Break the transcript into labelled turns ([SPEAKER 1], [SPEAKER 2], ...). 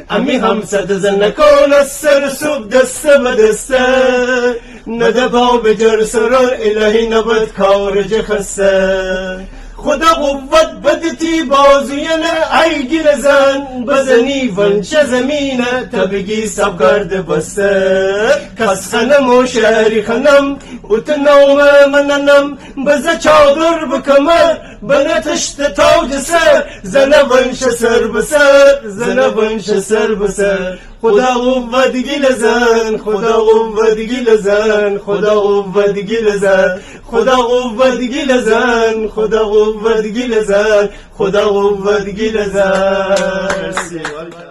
[SPEAKER 1] امی هم صد نکن از سر صبح دست به دسته نده پا به جر سرار الهی نبد کارج خسته خدا قوت بدتی بازوینه ای گل زن بزنی ونچه زمینه تبگی سب گرد بسته کس خنم و شهری خنم و تنوم مننم بزه چادر بکمر بنا تشت تاج سر زنه ونش سر بسر زنه ونش سر بسر خدا قوت گل زن خدا قوت گل زن خدا قوت گل زن خدا قوت گل زن خدا قوت گل زن خدا قوت گل زن